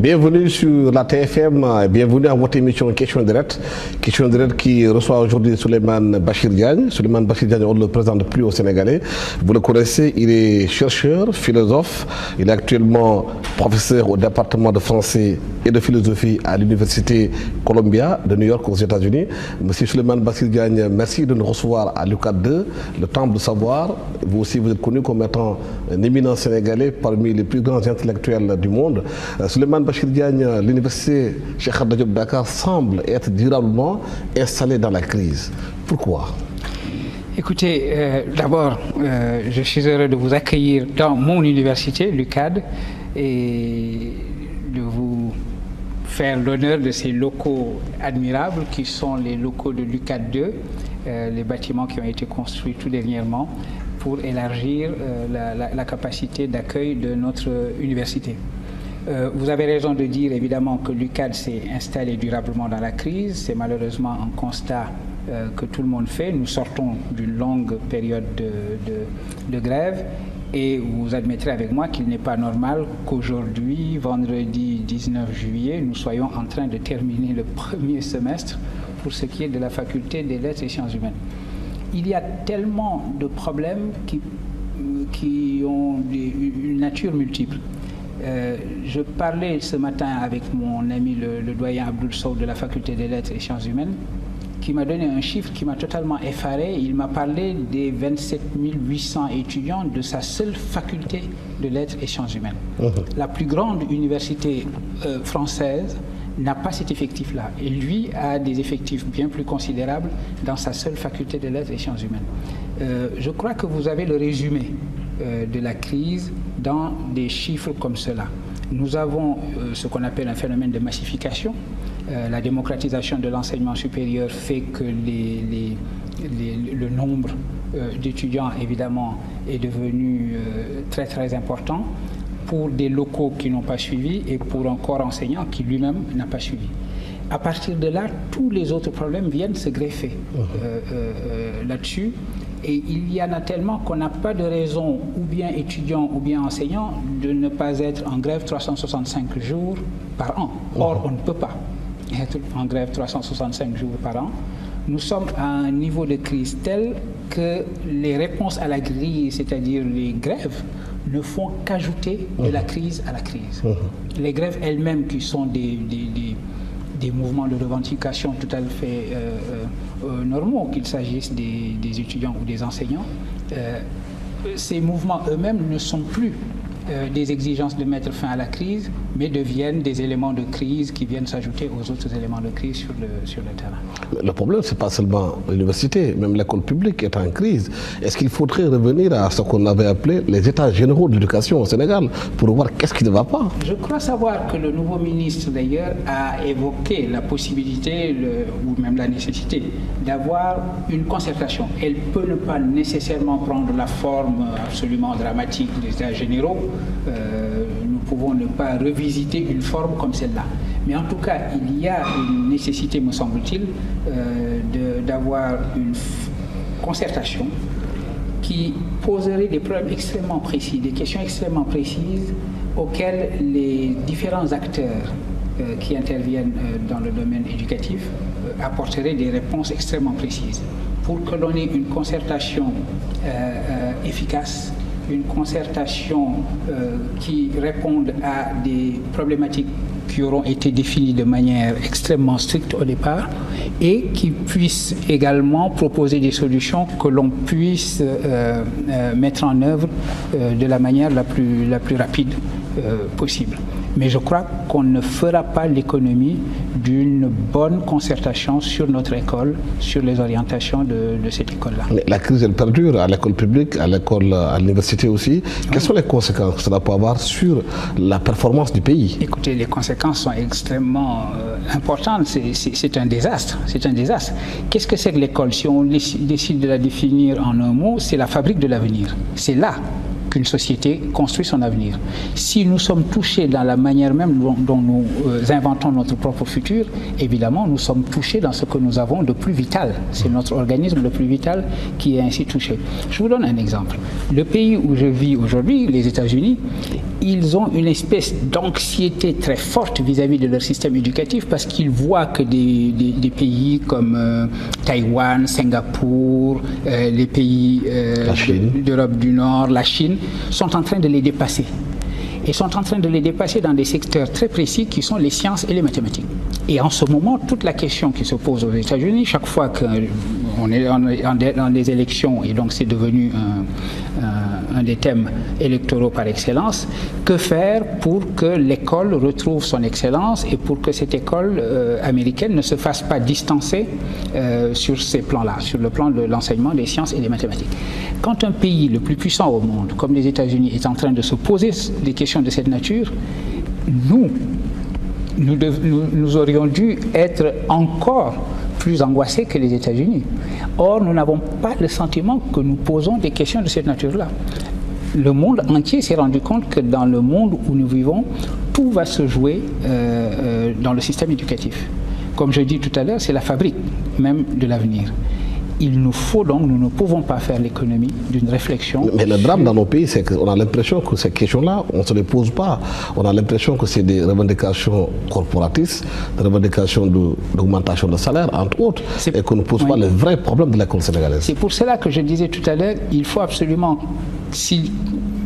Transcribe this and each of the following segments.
Bienvenue sur la TFM, bienvenue à votre émission Question Directe qui reçoit aujourd'hui Souleymane Bachir Diagne. Souleymane Bachir Diagne, on ne le présente plus au Sénégalais. Vous le connaissez, il est chercheur, philosophe. Il est actuellement professeur au département de français et de philosophie à l'université Columbia de New York aux États-Unis. Monsieur Souleymane Bachir Diagne, merci de nous recevoir à l'UCAD 2, le Temple du Savoir. Vous aussi, vous êtes connu comme étant un éminent Sénégalais parmi les plus grands intellectuels du monde. Souleymane Bachir Diagne, l'université Cheikh Anta Diop Dakar semble être durablement installée dans la crise. Pourquoi? Écoutez, d'abord, je suis heureux de vous accueillir dans mon université, l'UCAD, et de vous faire l'honneur de ces locaux admirables qui sont les locaux de l'UCAD 2, les bâtiments qui ont été construits tout dernièrement pour élargir la capacité d'accueil de notre université. Vous avez raison de dire évidemment que l'UCAD s'est installé durablement dans la crise. C'est malheureusement un constat que tout le monde fait. Nous sortons d'une longue période de grève et vous admettrez avec moi qu'il n'est pas normal qu'aujourd'hui, vendredi 19 juillet, nous soyons en train de terminer le premier semestre pour ce qui est de la faculté des lettres et sciences humaines. Il y a tellement de problèmes qui ont une nature multiple. Je parlais ce matin avec mon ami le doyen Abdoul Sow de la faculté des lettres et sciences humaines qui m'a donné un chiffre qui m'a totalement effaré. Il m'a parlé des 27 800 étudiants de sa seule faculté de lettres et sciences humaines. La plus grande université française n'a pas cet effectif-là. Et lui a des effectifs bien plus considérables dans sa seule faculté de lettres et sciences humaines. Je crois que vous avez le résumé de la crise dans des chiffres comme cela. Nous avons ce qu'on appelle un phénomène de massification. La démocratisation de l'enseignement supérieur fait que le nombre d'étudiants, évidemment, est devenu très très important pour des locaux qui n'ont pas suivi et pour un corps enseignant qui lui-même n'a pas suivi. À partir de là, tous les autres problèmes viennent se greffer là-dessus. Et il y en a tellement qu'on n'a pas de raison, ou bien étudiant ou bien enseignant, de ne pas être en grève 365 jours par an. Or, on ne peut pas être en grève 365 jours par an. Nous sommes à un niveau de crise tel que les réponses à la crise, c'est-à-dire les grèves, ne font qu'ajouter de la crise à la crise. Les grèves elles-mêmes, qui sont des mouvements de revendication tout à fait normaux, qu'il s'agisse des étudiants ou des enseignants, ces mouvements eux-mêmes ne sont plus des exigences de mettre fin à la crise, mais deviennent des éléments de crise qui viennent s'ajouter aux autres éléments de crise sur le terrain. Le problème, ce n'est pas seulement l'université, même l'école publique est en crise. Est-ce qu'il faudrait revenir à ce qu'on avait appelé les états généraux de l'éducation au Sénégal pour voir qu'est-ce qui ne va pas? Je crois savoir que le nouveau ministre, d'ailleurs, a évoqué la possibilité, ou même la nécessité, d'avoir une concertation. Elle peut ne pas nécessairement prendre la forme absolument dramatique des états généraux. Nous pouvons ne pas revisiter une forme comme celle-là. Mais en tout cas, il y a une nécessité, me semble-t-il, d'avoir une concertation qui poserait des problèmes extrêmement précis, des questions extrêmement précises auxquelles les différents acteurs qui interviennent dans le domaine éducatif apporteraient des réponses extrêmement précises pour que l'on ait une concertation efficace, une concertation qui réponde à des problématiques qui auront été définies de manière extrêmement stricte au départ et qui puisse également proposer des solutions que l'on puisse mettre en œuvre de la manière la plus rapide possible. Mais je crois qu'on ne fera pas l'économie d'une bonne concertation sur notre école, sur les orientations de cette école-là. La crise, elle perdure à l'école publique, à l'université aussi. Quelles sont les conséquences que cela peut avoir sur la performance du pays? Écoutez, les conséquences sont extrêmement importantes. C'est un désastre. C'est un désastre. Qu'est-ce que c'est que l'école? Si on décide de la définir en un mot, c'est la fabrique de l'avenir. C'est là qu'une société construit son avenir. Si nous sommes touchés dans la manière même dont nous inventons notre propre futur, évidemment, nous sommes touchés dans ce que nous avons de plus vital. C'est notre organisme le plus vital qui est ainsi touché. Je vous donne un exemple. Le pays où je vis aujourd'hui, les États-Unis, ils ont une espèce d'anxiété très forte vis-à-vis de leur système éducatif parce qu'ils voient que des pays comme Taïwan, Singapour, les pays d'Europe du Nord, la Chine, sont en train de les dépasser. Et sont en train de les dépasser dans des secteurs très précis qui sont les sciences et les mathématiques. Et en ce moment, toute la question qui se pose aux États-Unis, chaque fois qu'on est dans les élections, et donc c'est devenu un des thèmes électoraux par excellence, que faire pour que l'école retrouve son excellence et pour que cette école américaine ne se fasse pas distancer sur ces plans-là, sur le plan de l'enseignement des sciences et des mathématiques. Quand un pays le plus puissant au monde, comme les États-Unis, est en train de se poser des questions de cette nature, nous aurions dû être encore plus angoissés que les États-Unis. Or, nous n'avons pas le sentiment que nous posons des questions de cette nature-là. Le monde entier s'est rendu compte que dans le monde où nous vivons, tout va se jouer dans le système éducatif. Comme je dis tout à l'heure, c'est la fabrique même de l'avenir. Il nous faut donc, nous ne pouvons pas faire l'économie d'une réflexion. Mais le drame dans nos pays, c'est qu'on a l'impression que ces questions-là, on ne se les pose pas. On a l'impression que c'est des revendications corporatistes, des revendications d'augmentation de salaire, entre autres, et qu'on ne pose pas les vrais problèmes de l'école sénégalaise. C'est pour cela que je disais tout à l'heure, il faut absolument, si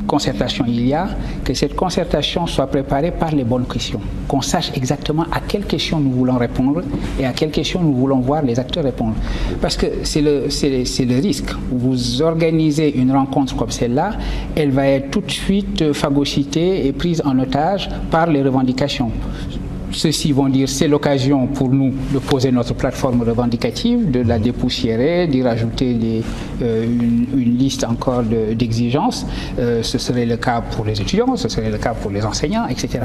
concertation il y a, que cette concertation soit préparée par les bonnes questions, qu'on sache exactement à quelles questions nous voulons répondre et à quelles questions nous voulons voir les acteurs répondre. Parce que c'est le risque. Vous organisez une rencontre comme celle-là, elle va être tout de suite phagocytée et prise en otage par les revendications. Ceux-ci vont dire c'est l'occasion pour nous de poser notre plateforme revendicative, de la dépoussiérer, d'y rajouter une liste encore d'exigences. Ce serait le cas pour les étudiants, ce serait le cas pour les enseignants, etc.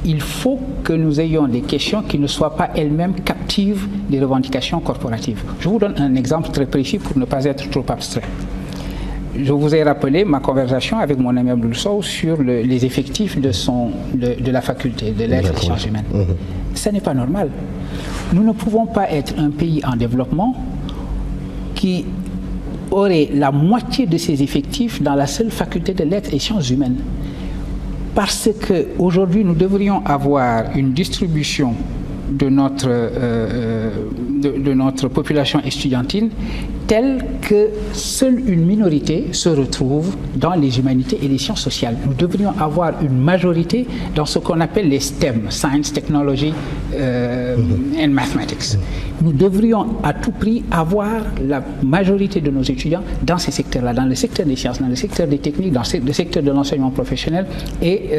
Il faut que nous ayons des questions qui ne soient pas elles-mêmes captives des revendications corporatives. Je vous donne un exemple très précis pour ne pas être trop abstrait. Je vous ai rappelé ma conversation avec mon ami Abdoul Sow sur les effectifs de la faculté de lettres et sciences humaines. Ça n'est pas normal. Nous ne pouvons pas être un pays en développement qui aurait la moitié de ses effectifs dans la seule faculté de lettres et sciences humaines. Parce qu'aujourd'hui, nous devrions avoir une distribution de notre population estudiantine telle que seule une minorité se retrouve dans les humanités et les sciences sociales. Nous devrions avoir une majorité dans ce qu'on appelle les STEM, Science, Technology and Mathematics. Nous devrions à tout prix avoir la majorité de nos étudiants dans ces secteurs-là, dans le secteur des sciences, dans le secteur des techniques, dans le secteur de l'enseignement professionnel et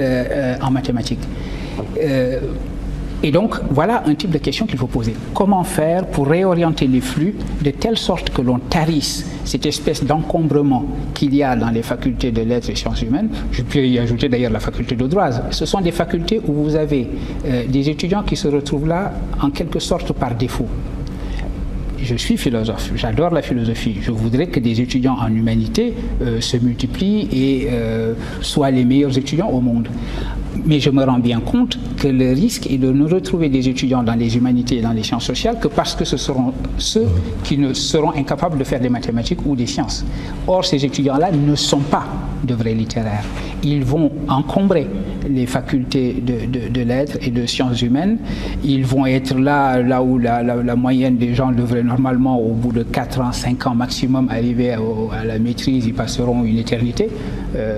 en mathématiques. Et donc, voilà un type de question qu'il faut poser. Comment faire pour réorienter les flux de telle sorte que l'on tarisse cette espèce d'encombrement qu'il y a dans les facultés de lettres et sciences humaines? Je peux y ajouter d'ailleurs la faculté de droit. Ce sont des facultés où vous avez des étudiants qui se retrouvent là en quelque sorte par défaut. Je suis philosophe, j'adore la philosophie. Je voudrais que des étudiants en humanité se multiplient et soient les meilleurs étudiants au monde. Mais je me rends bien compte que le risque est de ne retrouver des étudiants dans les humanités et dans les sciences sociales que parce que ce seront ceux qui ne seront incapables de faire des mathématiques ou des sciences. Or, ces étudiants-là ne sont pas de vrais littéraires. Ils vont encombrer les facultés de lettres et de sciences humaines. Ils vont être là où la moyenne des gens devrait normalement, au bout de 4 ans, 5 ans maximum, arriver à la maîtrise. Ils passeront une éternité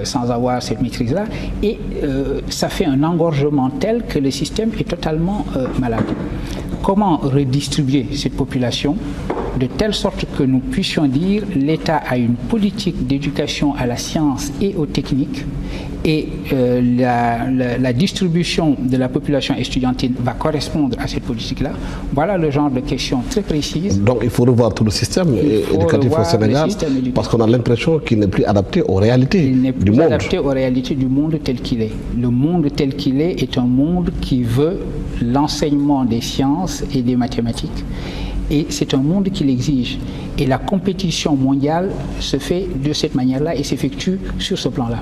sans avoir cette maîtrise-là. Et ça fait un engorgement tel que le système est totalement malade. Comment redistribuer cette population de telle sorte que nous puissions dire l'État a une politique d'éducation à la science et aux techniques et la distribution de la population estudiantine va correspondre à cette politique-là. Voilà le genre de questions très précises. Donc il faut revoir tout le système éducatif au Sénégal parce qu'on a l'impression qu'il n'est plus adapté aux réalités du monde. Il n'est plus adapté aux réalités du monde tel qu'il est. Le monde tel qu'il est un monde qui veut l'enseignement des sciences et des mathématiques. Et c'est un monde qui l'exige. Et la compétition mondiale se fait de cette manière-là et s'effectue sur ce plan-là.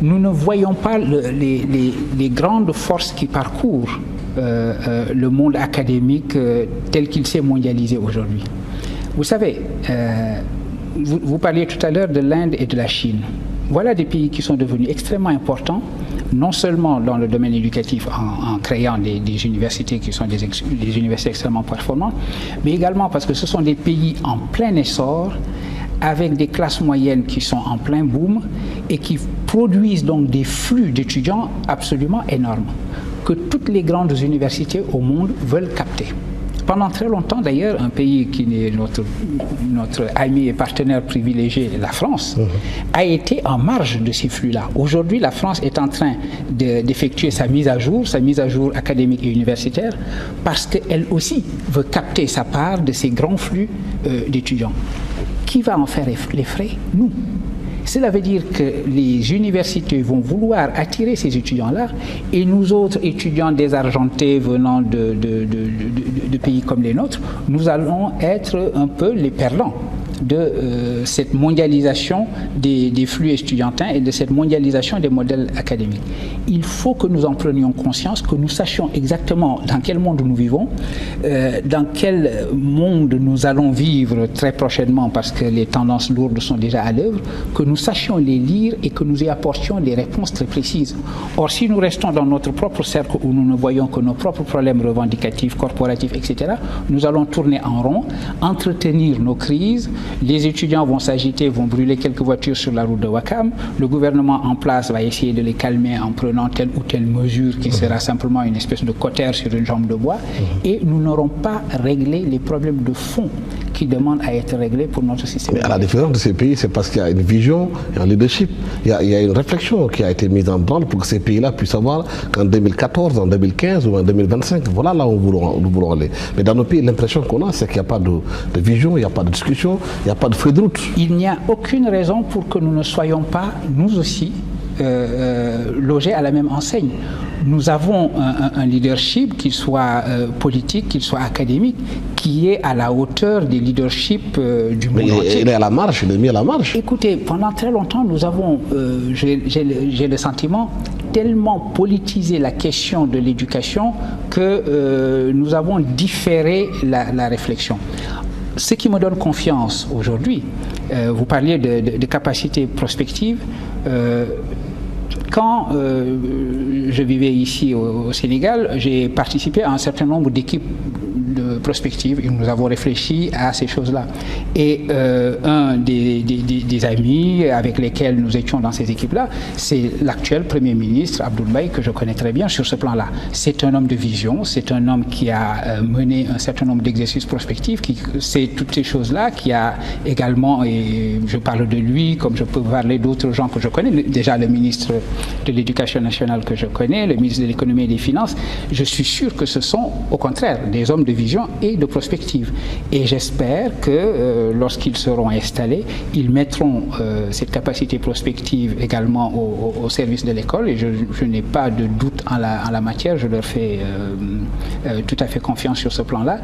Nous ne voyons pas les grandes forces qui parcourent le monde académique tel qu'il s'est mondialisé aujourd'hui. Vous savez, vous parliez tout à l'heure de l'Inde et de la Chine. Voilà des pays qui sont devenus extrêmement importants, non seulement dans le domaine éducatif en créant des universités qui sont des universités extrêmement performantes, mais également parce que ce sont des pays en plein essor, avec des classes moyennes qui sont en plein boom et qui produisent donc des flux d'étudiants absolument énormes, que toutes les grandes universités au monde veulent capter. Pendant très longtemps, d'ailleurs, un pays qui est notre ami et partenaire privilégié, la France, a été en marge de ces flux-là. Aujourd'hui, la France est en train d'effectuer sa mise à jour académique et universitaire, parce qu'elle aussi veut capter sa part de ces grands flux d'étudiants. Qui va en faire les frais? Nous. Cela veut dire que les universités vont vouloir attirer ces étudiants-là et nous autres étudiants désargentés venant de pays comme les nôtres, nous allons être un peu les perdants de cette mondialisation des flux étudiantins et de cette mondialisation des modèles académiques. Il faut que nous en prenions conscience, que nous sachions exactement dans quel monde nous vivons, dans quel monde nous allons vivre très prochainement parce que les tendances lourdes sont déjà à l'œuvre, que nous sachions les lire et que nous y apportions des réponses très précises. Or, si nous restons dans notre propre cercle où nous ne voyons que nos propres problèmes revendicatifs, corporatifs, etc., nous allons tourner en rond, entretenir nos crises. Les étudiants vont s'agiter, vont brûler quelques voitures sur la route de Ouakam. Le gouvernement en place va essayer de les calmer en prenant telle ou telle mesure qui sera simplement une espèce de cautère sur une jambe de bois. Et nous n'aurons pas réglé les problèmes de fond qui demandent à être réglés pour notre système. Mais à la différence de ces pays, c'est parce qu'il y a une vision et un leadership. Il y a une réflexion qui a été mise en branle pour que ces pays-là puissent savoir qu'en 2014, en 2015 ou en 2025, voilà là où nous voulons aller. Mais dans nos pays, l'impression qu'on a, c'est qu'il n'y a pas de vision, il n'y a pas de discussion, il n'y a pas de feuille de route. Il n'y a aucune raison pour que nous ne soyons pas, nous aussi, logés à la même enseigne. Nous avons un leadership, qu'il soit politique, qu'il soit académique, qui est à la hauteur des leaderships du monde entier. Il est à la marge, il est mis à la marge. Écoutez, pendant très longtemps, nous avons, j'ai le sentiment, tellement politisé la question de l'éducation que nous avons différé la réflexion. Ce qui me donne confiance aujourd'hui, vous parliez de capacité prospective. Quand je vivais ici au Sénégal, j'ai participé à un certain nombre d'équipes prospectives et nous avons réfléchi à ces choses-là. Et un des amis avec lesquels nous étions dans ces équipes-là, c'est l'actuel Premier ministre Abdoul Mbaye, que je connais très bien sur ce plan-là. C'est un homme de vision, c'est un homme qui a mené un certain nombre d'exercices prospectifs, qui sait toutes ces choses-là, qui a également, et je parle de lui comme je peux parler d'autres gens que je connais, déjà le ministre de l'Éducation nationale que je connais, le ministre de l'Économie et des Finances, je suis sûr que ce sont au contraire des hommes de vision et de prospective. Et j'espère que lorsqu'ils seront installés, ils mettront cette capacité prospective également au service de l'école et je n'ai pas de doute en la matière, je leur fais tout à fait confiance sur ce plan-là.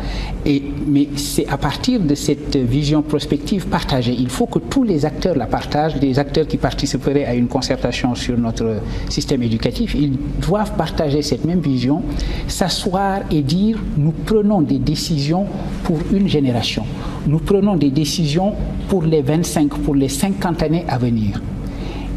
Mais c'est à partir de cette vision prospective partagée. Il faut que tous les acteurs la partagent, les acteurs qui participeraient à une concertation sur notre système éducatif, ils doivent partager cette même vision, s'asseoir et dire nous prenons des décisions pour une génération, nous prenons des décisions pour les 25, pour les 50 années à venir.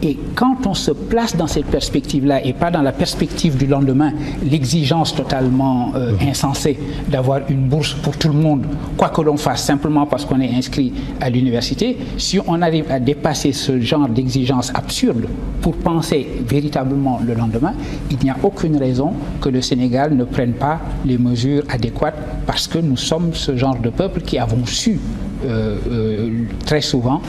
Et quand on se place dans cette perspective-là et pas dans la perspective du lendemain, l'exigence totalement insensée d'avoir une bourse pour tout le monde, quoi que l'on fasse, simplement parce qu'on est inscrit à l'université, si on arrive à dépasser ce genre d'exigence absurde pour penser véritablement le lendemain, il n'y a aucune raison que le Sénégal ne prenne pas les mesures adéquates parce que nous sommes ce genre de peuple qui avons su très souvent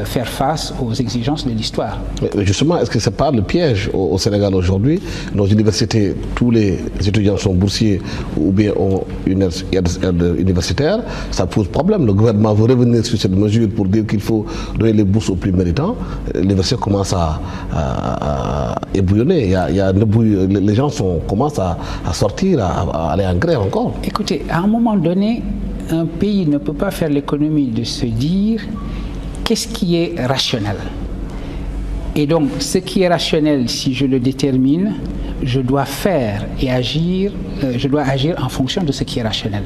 faire face aux exigences de l'histoire. Justement, est-ce que ce n'est pas le piège au Sénégal aujourd'hui? Nos universités, tous les étudiants sont boursiers ou bien ont une aide universitaire. Ça pose problème. Le gouvernement veut revenir sur cette mesure pour dire qu'il faut donner les bourses aux plus méritants. L'université commence à ébouillonner. Les gens commencent à sortir, à aller en grève encore. Écoutez, à un moment donné, un pays ne peut pas faire l'économie de se dire qu'est-ce qui est rationnel. Et donc, ce qui est rationnel, si je le détermine, je dois faire et agir, je dois agir en fonction de ce qui est rationnel.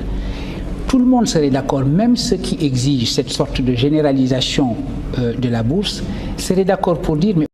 Tout le monde serait d'accord, même ceux qui exigent cette sorte de généralisation de la bourse, seraient d'accord pour dire mais